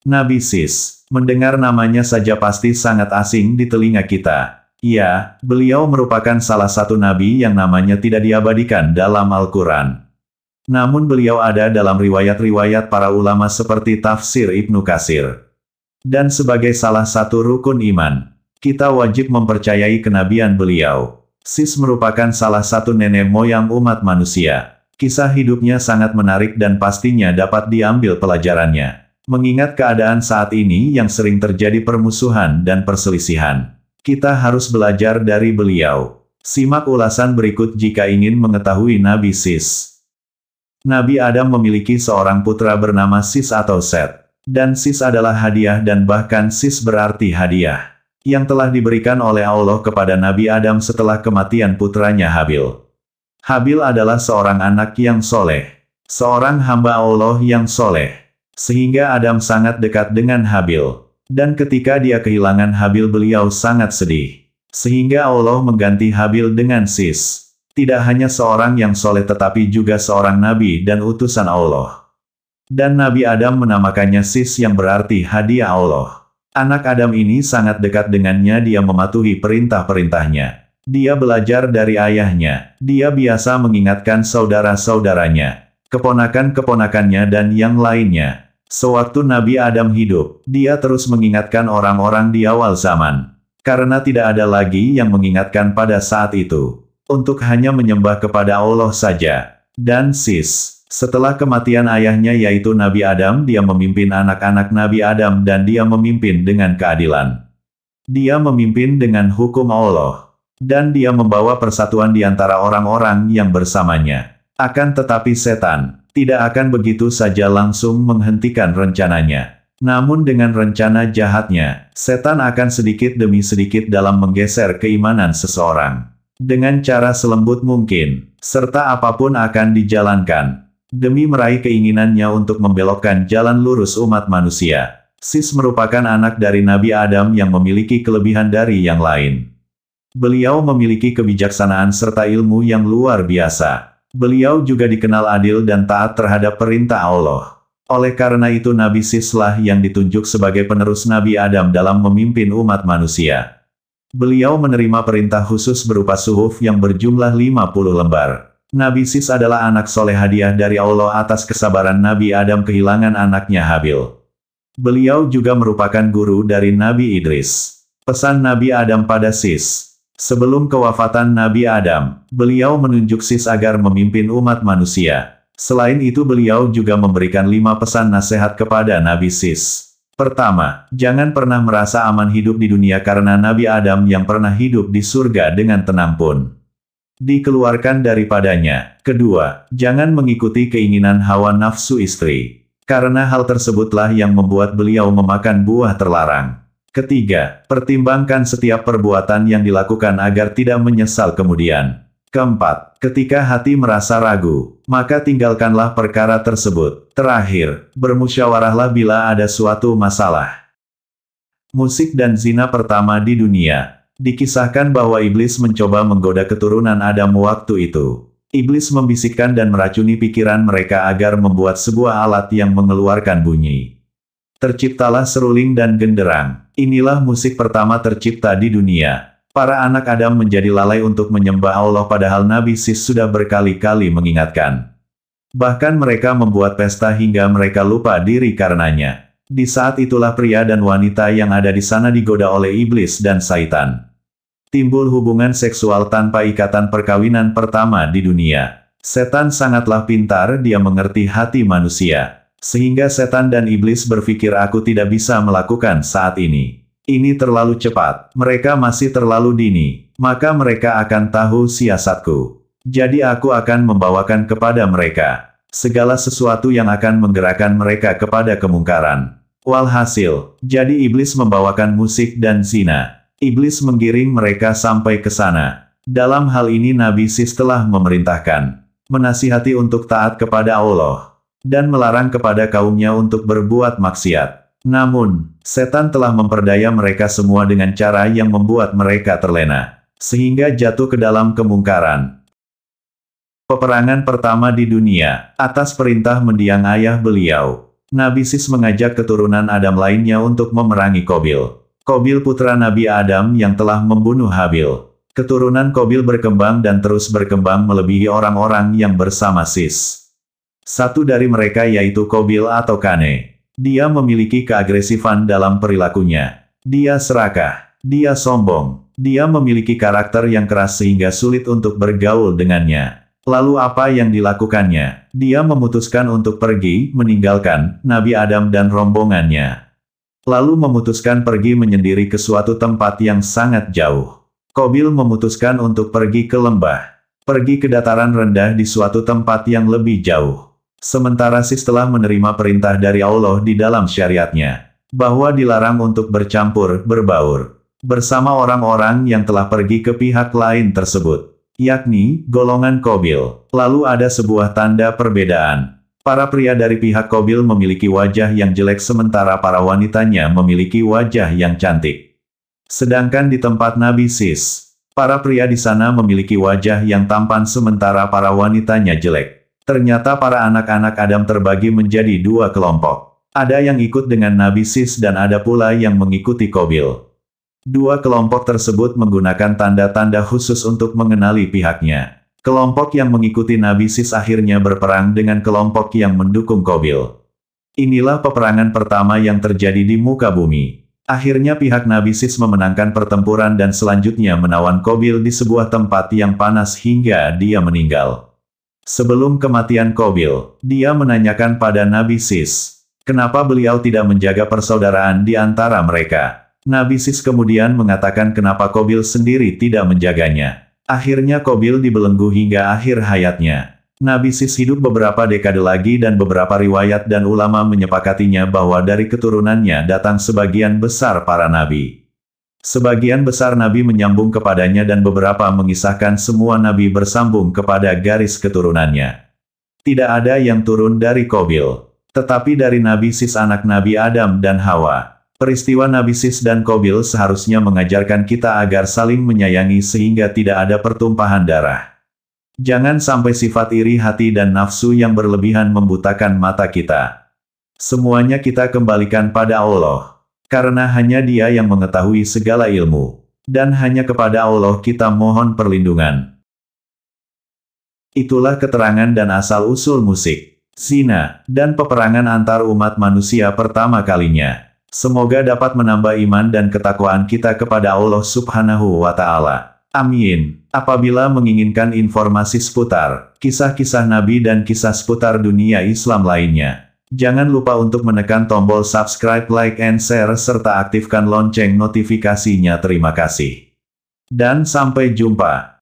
Nabi Sis. Mendengar namanya saja pasti sangat asing di telinga kita. Ya, beliau merupakan salah satu nabi yang namanya tidak diabadikan dalam Al-Quran. Namun beliau ada dalam riwayat-riwayat para ulama seperti tafsir Ibnu Katsir. Dan sebagai salah satu rukun iman, kita wajib mempercayai kenabian beliau. Sis merupakan salah satu nenek moyang umat manusia. Kisah hidupnya sangat menarik dan pastinya dapat diambil pelajarannya. Mengingat keadaan saat ini yang sering terjadi permusuhan dan perselisihan, kita harus belajar dari beliau. Simak ulasan berikut jika ingin mengetahui Nabi Sis. Nabi Adam memiliki seorang putra bernama Sis atau Set. Dan Sis adalah hadiah dan bahkan Sis berarti hadiah yang telah diberikan oleh Allah kepada Nabi Adam setelah kematian putranya Habil. Habil adalah seorang anak yang soleh, seorang hamba Allah yang soleh. Sehingga Adam sangat dekat dengan Habil. Dan ketika dia kehilangan Habil beliau sangat sedih. Sehingga Allah mengganti Habil dengan Sis. Tidak hanya seorang yang soleh tetapi juga seorang nabi dan utusan Allah. Dan Nabi Adam menamakannya Sis yang berarti hadiah Allah. Anak Adam ini sangat dekat dengannya, dia mematuhi perintah-perintahnya. Dia belajar dari ayahnya. Dia biasa mengingatkan saudara-saudaranya, keponakan-keponakannya dan yang lainnya. Sewaktu Nabi Adam hidup, dia terus mengingatkan orang-orang di awal zaman. Karena tidak ada lagi yang mengingatkan pada saat itu. Untuk hanya menyembah kepada Allah saja. Dan Sis, setelah kematian ayahnya yaitu Nabi Adam, dia memimpin anak-anak Nabi Adam dan dia memimpin dengan keadilan. Dia memimpin dengan hukum Allah. Dan dia membawa persatuan di antara orang-orang yang bersamanya. Akan tetapi setan tidak akan begitu saja langsung menghentikan rencananya. Namun dengan rencana jahatnya, setan akan sedikit demi sedikit dalam menggeser keimanan seseorang. Dengan cara selembut mungkin, serta apapun akan dijalankan. Demi meraih keinginannya untuk membelokkan jalan lurus umat manusia. Sis merupakan anak dari Nabi Adam yang memiliki kelebihan dari yang lain. Beliau memiliki kebijaksanaan serta ilmu yang luar biasa. Beliau juga dikenal adil dan taat terhadap perintah Allah. Oleh karena itu Nabi Sislah yang ditunjuk sebagai penerus Nabi Adam dalam memimpin umat manusia. Beliau menerima perintah khusus berupa suhuf yang berjumlah 50 lembar. Nabi Sis adalah anak soleh hadiah dari Allah atas kesabaran Nabi Adam kehilangan anaknya Habil. Beliau juga merupakan guru dari Nabi Idris. Pesan Nabi Adam pada Sis. Sebelum kewafatan Nabi Adam, beliau menunjuk Sis agar memimpin umat manusia. Selain itu beliau juga memberikan 5 pesan nasihat kepada Nabi Sis. Pertama, jangan pernah merasa aman hidup di dunia karena Nabi Adam yang pernah hidup di surga dengan tenang pun dikeluarkan daripadanya. Kedua, jangan mengikuti keinginan hawa nafsu istri. Karena hal tersebutlah yang membuat beliau memakan buah terlarang. Ketiga, pertimbangkan setiap perbuatan yang dilakukan agar tidak menyesal kemudian. Keempat, ketika hati merasa ragu, maka tinggalkanlah perkara tersebut. Terakhir, bermusyawarahlah bila ada suatu masalah. Musik dan zina pertama di dunia. Dikisahkan bahwa iblis mencoba menggoda keturunan Adam waktu itu. Iblis membisikkan dan meracuni pikiran mereka agar membuat sebuah alat yang mengeluarkan bunyi. Terciptalah seruling dan genderang. Inilah musik pertama tercipta di dunia. Para anak Adam menjadi lalai untuk menyembah Allah padahal Nabi Sis sudah berkali-kali mengingatkan. Bahkan mereka membuat pesta hingga mereka lupa diri karenanya. Di saat itulah pria dan wanita yang ada di sana digoda oleh iblis dan Saitan. Timbul hubungan seksual tanpa ikatan perkawinan pertama di dunia. Setan sangatlah pintar, dia mengerti hati manusia. Sehingga setan dan iblis berpikir aku tidak bisa melakukan saat ini. Ini terlalu cepat, mereka masih terlalu dini, maka mereka akan tahu siasatku. Jadi aku akan membawakan kepada mereka segala sesuatu yang akan menggerakkan mereka kepada kemungkaran. Walhasil, jadi iblis membawakan musik dan zina. Iblis menggiring mereka sampai ke sana. Dalam hal ini Nabi Sis telah memerintahkan, menasihati untuk taat kepada Allah. Dan melarang kepada kaumnya untuk berbuat maksiat. Namun, setan telah memperdaya mereka semua dengan cara yang membuat mereka terlena. Sehingga jatuh ke dalam kemungkaran. Peperangan pertama di dunia, atas perintah mendiang ayah beliau. Nabi Sis mengajak keturunan Adam lainnya untuk memerangi Qabil. Qabil putra Nabi Adam yang telah membunuh Habil. Keturunan Qabil berkembang dan terus berkembang melebihi orang-orang yang bersama Sis. Satu dari mereka yaitu Qabil atau Kane. Dia memiliki keagresifan dalam perilakunya. Dia serakah. Dia sombong. Dia memiliki karakter yang keras sehingga sulit untuk bergaul dengannya. Lalu apa yang dilakukannya? Dia memutuskan untuk pergi, meninggalkan Nabi Adam dan rombongannya. Lalu memutuskan pergi menyendiri ke suatu tempat yang sangat jauh. Qabil memutuskan untuk pergi ke lembah. Pergi ke dataran rendah di suatu tempat yang lebih jauh. Sementara Sis telah menerima perintah dari Allah di dalam syariatnya. Bahwa dilarang untuk bercampur, berbaur. Bersama orang-orang yang telah pergi ke pihak lain tersebut. Yakni, golongan Qabil. Lalu ada sebuah tanda perbedaan. Para pria dari pihak Qabil memiliki wajah yang jelek sementara para wanitanya memiliki wajah yang cantik. Sedangkan di tempat Nabi Sis, para pria di sana memiliki wajah yang tampan sementara para wanitanya jelek. Ternyata para anak-anak Adam terbagi menjadi dua kelompok. Ada yang ikut dengan Nabi Sis dan ada pula yang mengikuti Qabil. Dua kelompok tersebut menggunakan tanda-tanda khusus untuk mengenali pihaknya. Kelompok yang mengikuti Nabi Sis akhirnya berperang dengan kelompok yang mendukung Qabil. Inilah peperangan pertama yang terjadi di muka bumi. Akhirnya pihak Nabi Sis memenangkan pertempuran dan selanjutnya menawan Qabil di sebuah tempat yang panas hingga dia meninggal. Sebelum kematian Qabil, dia menanyakan pada Nabi Sis, kenapa beliau tidak menjaga persaudaraan di antara mereka. Nabi Sis kemudian mengatakan kenapa Qabil sendiri tidak menjaganya. Akhirnya Qabil dibelenggu hingga akhir hayatnya. Nabi Sis hidup beberapa dekade lagi dan beberapa riwayat dan ulama menyepakatinya bahwa dari keturunannya datang sebagian besar para nabi. Sebagian besar nabi menyambung kepadanya dan beberapa mengisahkan semua nabi bersambung kepada garis keturunannya. Tidak ada yang turun dari Qabil, tetapi dari Nabi Sis anak Nabi Adam dan Hawa. Peristiwa Nabi Sis dan Qabil seharusnya mengajarkan kita agar saling menyayangi sehingga tidak ada pertumpahan darah. Jangan sampai sifat iri hati dan nafsu yang berlebihan membutakan mata kita. Semuanya kita kembalikan pada Allah. Karena hanya Dia yang mengetahui segala ilmu. Dan hanya kepada Allah kita mohon perlindungan. Itulah keterangan dan asal-usul musik, zina, dan peperangan antar umat manusia pertama kalinya. Semoga dapat menambah iman dan ketakwaan kita kepada Allah Subhanahu wa Ta'ala. Amin. Apabila menginginkan informasi seputar kisah-kisah Nabi dan kisah seputar dunia Islam lainnya, jangan lupa untuk menekan tombol subscribe, like, and share, serta aktifkan lonceng notifikasinya. Terima kasih. Dan sampai jumpa.